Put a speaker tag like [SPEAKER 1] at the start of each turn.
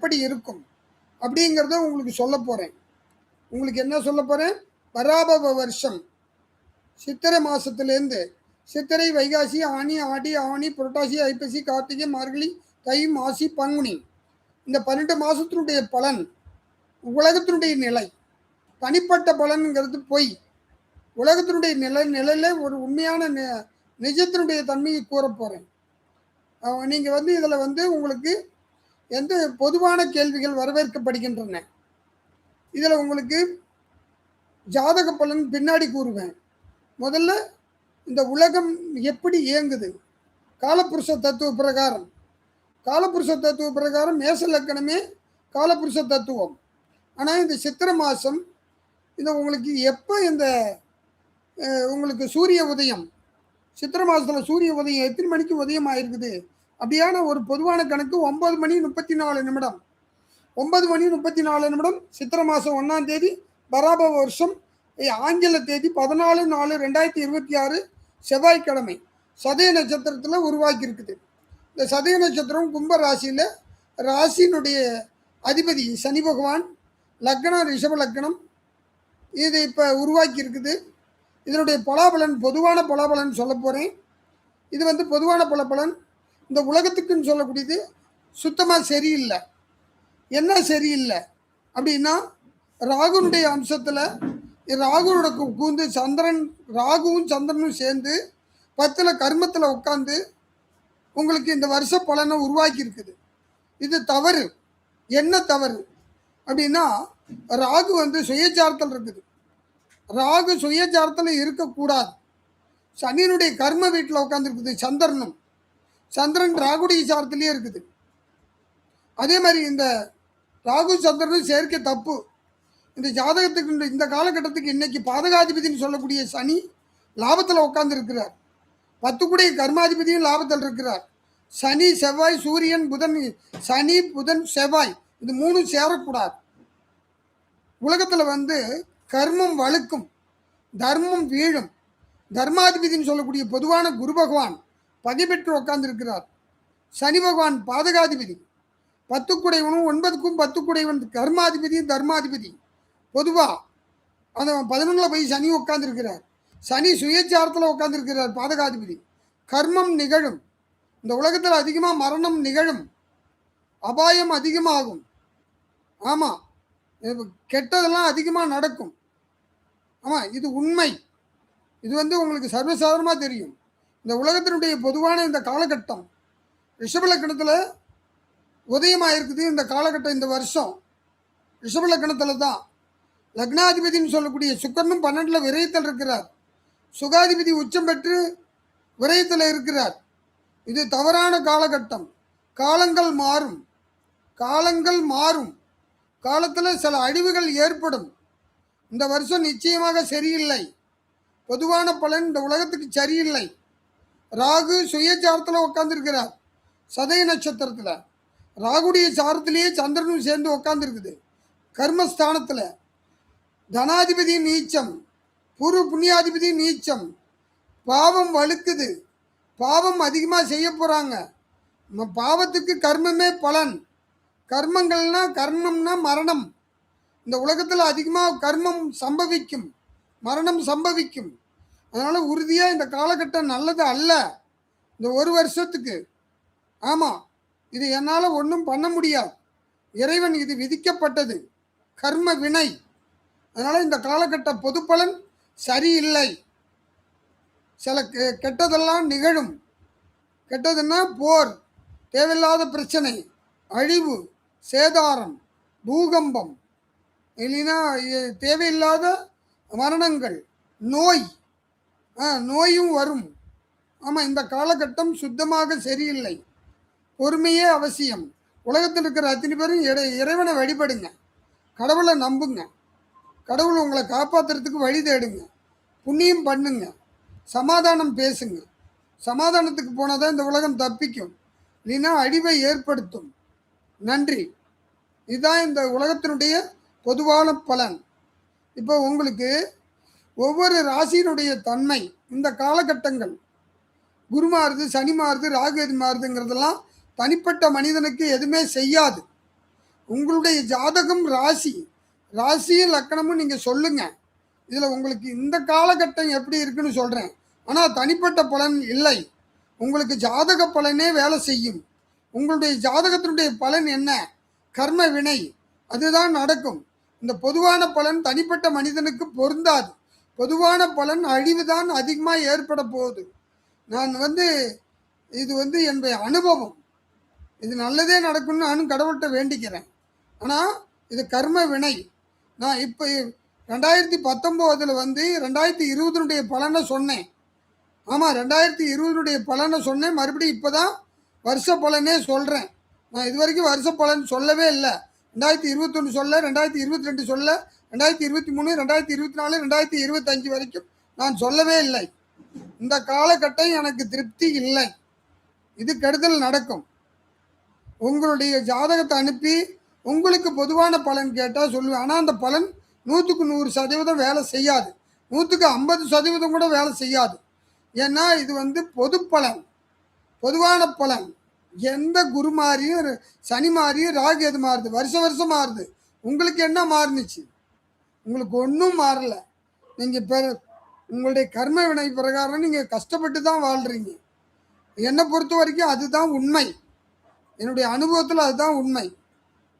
[SPEAKER 1] எப்படி இருக்கும் அப்படிங்கிறத உங்களுக்கு சொல்ல போகிறேன். உங்களுக்கு என்ன சொல்ல போகிறேன்? பராபவ வருஷம் சித்திரை மாதத்துலேருந்து சித்திரை, வைகாசி, ஆனி, ஆடி, ஆவணி, புரட்டாசி, ஐப்பசி, கார்த்திகை, மார்கழி, தை, மாசி, பங்குனி, இந்த 12 மாதத்தினுடைய பலன், உலகத்தினுடைய நிலை. தனிப்பட்ட பலன்கிறது பொய். உலகத்தினுடைய நிலையில் ஒரு உண்மையான நிஜத்தினுடைய தன்மையை கூற போகிறேன். நீங்கள் இதில் உங்களுக்கு எந்த பொதுவான கேள்விகள் வரவேற்கப்படுகின்றன. இதில் உங்களுக்கு ஜாதக பலன் பின்னாடி கூறுவேன். முதல்ல இந்த உலகம் எப்படி இயங்குது காலபுருஷ தத்துவ பிரகாரம். காலபுருஷ தத்துவ பிரகாரம் மேச லக்கணமே காலபுருஷ தத்துவம். ஆனால் இந்த சித்திரை மாதம் இந்த உங்களுக்கு எப்போ இந்த உங்களுக்கு சூரிய உதயம், சித்திரை மாதத்தில் சூரிய உதயம் எத்தனை மணிக்கு உதயம் ஆயிருக்குது அப்படியான ஒரு பொதுவான கணக்கு 9 மணி 34 நிமிடம். 9 மணி 34 நிமிடம் சித்திரை மாதம் 1ஆம் தேதி, பராபவ வருஷம், ஆங்கில தேதி 14/4/2026 செவ்வாய்க்கிழமை சதய நட்சத்திரத்தில் உருவாக்கி இருக்குது. இந்த சதய நட்சத்திரம் கும்ப ராசியில், ராசியினுடைய அதிபதி சனி பகவான், லக்னம் ரிஷப லக்னம், இது இப்போ உருவாக்கி இருக்குது. இதனுடைய பலாபலன், பொதுவான பலாபலன் சொல்ல போகிறேன். இது பொதுவான பலன். இந்த உலகத்துக்குன்னு சொல்லக்கூடியது சுத்தமாக சரியில்லை. என்ன சரியில்லை அப்படின்னா, ராகுனுடைய அம்சத்தில் ராகுவோட கூந்து சந்திரன், ராகுவும் சந்திரனும் சேர்ந்து 10ல் கர்மத்தில் உட்காந்து உங்களுக்கு இந்த வருஷ பலனை உருவாக்கி இருக்குது. இது தவறு. என்ன தவறு அப்படின்னா, ராகு சுயச்சாரத்தில் இருக்குது. ராகு சுயச்சாரத்தில் இருக்கக்கூடாது. சனியினுடைய கர்ம வீட்டில் உட்காந்துருக்குது சந்திரனும். சந்திரன் ராகுடைய சாரத்திலேயே இருக்குது. அதே மாதிரி இந்த ராகு சந்திரனும் சேர்க்கை தப்பு. இந்த ஜாதகத்துக்கு இந்த காலகட்டத்துக்கு இன்னைக்கு பாதகாதிபதினு சொல்லக்கூடிய சனி லாபத்தில் உட்கார்ந்து இருக்கிறார். 10 கூடிய கர்மாதிபதியும் லாபத்தில் இருக்கிறார். சனி, செவ்வாய், சூரியன், புதன், சனி, புதன், செவ்வாய் இது 3 சேரக்கூடாது. உலகத்தில் கர்மம் வழுக்கும், தர்மம் வீழும். தர்மாதிபதினு சொல்லக்கூடிய பொதுவான குரு பகவான் பகை பெற்று உட்கார்ந்து இருக்கிறார். சனி பகவான் பாதகாதிபதி, 10 கூடையவனும் 9க்கும் 10 கூடையவன் கர்மாதிபதியும் தர்மாதிபதி. பொதுவாக அந்த 11ல் போய் சனி உட்கார்ந்துருக்கிறார். சனி சுயச்சாரத்தில் உட்கார்ந்துருக்கிறார் பாதகாதிபதி. கர்மம் நிகழும். இந்த உலகத்தில் அதிகமாக மரணம் நிகழும், அபாயம் அதிகமாகும். ஆமாம், கெட்டதெல்லாம் அதிகமாக நடக்கும். ஆமாம், இது உண்மை. இது உங்களுக்கு சர்வசாதாரணமாக தெரியும். இந்த உலகத்தினுடைய பொதுவான இந்த காலகட்டம் ரிஷபலக்கணத்தில் உதயமாக இருக்குது. இந்த காலகட்டம், இந்த வருஷம் ரிஷபலக்கணத்தில் தான். லக்னாதிபதினு சொல்லக்கூடிய சுக்கரனும் 12ல் விரயத்தில் இருக்கிறார். சுகாதிபதி உச்சம் பெற்று விரயத்தில் இருக்கிறார். இது தவறான காலகட்டம். காலங்கள் மாறும், காலங்கள் மாறும். காலத்தில் சில அழிவுகள் ஏற்படும். இந்த வருஷம் நிச்சயமாக சரியில்லை. பொதுவான பலன் இந்த உலகத்துக்கு சரியில்லை. ராகு சுயச்சாரத்தில் உட்காந்துருக்கிறார். சதய நட்சத்திரத்தில் ராகுடைய சாரத்திலேயே சந்திரனும் சேர்ந்து உட்காந்துருக்குது. கர்மஸ்தானத்தில் தனாதிபதி நீச்சம், பூர்வ புண்ணியாதிபதி நீச்சம். பாவம் வழுக்குது. பாவம் அதிகமாக செய்ய போகிறாங்க. பாவத்துக்கு கர்மமே பலன். கர்மம்னா மரணம். இந்த உலகத்தில் அதிகமாக கர்மம் சம்பவிக்கும், மரணம் சம்பவிக்கும். அதனால் உறுதியாக இந்த காலகட்டம் நல்லது அல்ல இந்த ஒரு வருஷத்துக்கு. ஆமாம், இது என்னால் ஒன்றும் பண்ண முடியாது. இறைவன் இது விதிக்கப்பட்டது, கர்ம வினை. அதனால் இந்த காலகட்ட பொது பலன் சரியில்லை. சில கெட்டதெல்லாம் நிகழும். கெட்டதுன்னா போர், தேவையில்லாத பிரச்சனை, அழிவு, சேதாரம், பூகம்பம், இல்லைன்னா தேவையில்லாத மரணங்கள், நோயும் வரும். ஆமாம், இந்த காலகட்டம் சுத்தமாக சரியில்லை. பொறுமையே அவசியம். உலகத்தில் இருக்கிற அத்தனை பேரும் இறைவனை வழிபடுங்க, கடவுளை நம்புங்க, கடவுள் உங்களை காப்பாற்றுறதுக்கு வழி தேடுங்க, புண்ணியம் பண்ணுங்க, சமாதானம் பேசுங்க. சமாதானத்துக்கு போனால் தான் இந்த உலகம் தப்பிக்கும், இல்லைன்னா அழிவை ஏற்படுத்தும். நன்றி. இதுதான் இந்த உலகத்தினுடைய பொதுவான பலன். இப்போ உங்களுக்கு ஒவ்வொரு ராசியினுடைய தன்மை, இந்த காலகட்டங்கள் குரு மாறுது, சனி மாறுது, ராகு எது மாறுதுங்கிறதெல்லாம் தனிப்பட்ட மனிதனுக்கு எதுவுமே செய்யாது. உங்களுடைய ஜாதகம் ராசி, ராசியும் லக்கணமும் நீங்கள் சொல்லுங்கள். இதில் உங்களுக்கு இந்த காலகட்டம் எப்படி இருக்குன்னு சொல்கிறேன். ஆனால் தனிப்பட்ட பலன் இல்லை. உங்களுக்கு ஜாதக பலனே வேலை செய்யும். உங்களுடைய ஜாதகத்தினுடைய பலன் என்ன? கர்ம வினை, அதுதான் நடக்கும். இந்த பொதுவான பலன் தனிப்பட்ட மனிதனுக்கு பொருந்தாது. பொதுவான பலன் அழிவு தான் அதிகமாக ஏற்பட போகுது. நான் இது என்னுடைய அனுபவம். இது நல்லதே நடக்கும்னு நானும் கடவுள்கிட்ட வேண்டிக்கிறேன். ஆனால் இது கர்ம வினை. நான் இப்போ 2019 2020 பலனை சொன்னேன். ஆமாம், 2020 பலனை சொன்னேன். மறுபடியும் இப்போ தான் வருஷ பலனே சொல்கிறேன். நான் இது வரைக்கும் வருஷ பலன் சொல்லவே இல்லை. 2021 சொல்ல, 2022 சொல்ல, 2023, 2024, 2025 வரைக்கும் நான் சொல்லவே இல்லை. இந்த காலகட்டம் எனக்கு திருப்தி இல்லை. இது கெடுதல் நடக்கும். உங்களுடைய ஜாதகத்தை அனுப்பி உங்களுக்கு பொதுவான பலன் கேட்டால் சொல்லுவேன். ஆனால் அந்த பலன் 100க்கு 100% வேலை செய்யாது. 100க்கு 50% கூட வேலை செய்யாது. ஏன்னா இது பொது பலன், பொதுவான பலன். எந்த குரு மாறியும் சனி மாறியும் ராகு எது மாறுது, வருஷம் மாறுது. உங்களுக்கு என்ன மாறுனுச்சு? உங்களுக்கு ஒன்றும் மாறல. நீங்கள் உங்களுடைய கர்ம வினை பிரகாரம் நீங்கள் கஷ்டப்பட்டு தான் வாழ்கிறீங்க. என்னை பொறுத்த வரைக்கும் அதுதான் உண்மை. என்னுடைய அனுபவத்தில் அதுதான் உண்மை.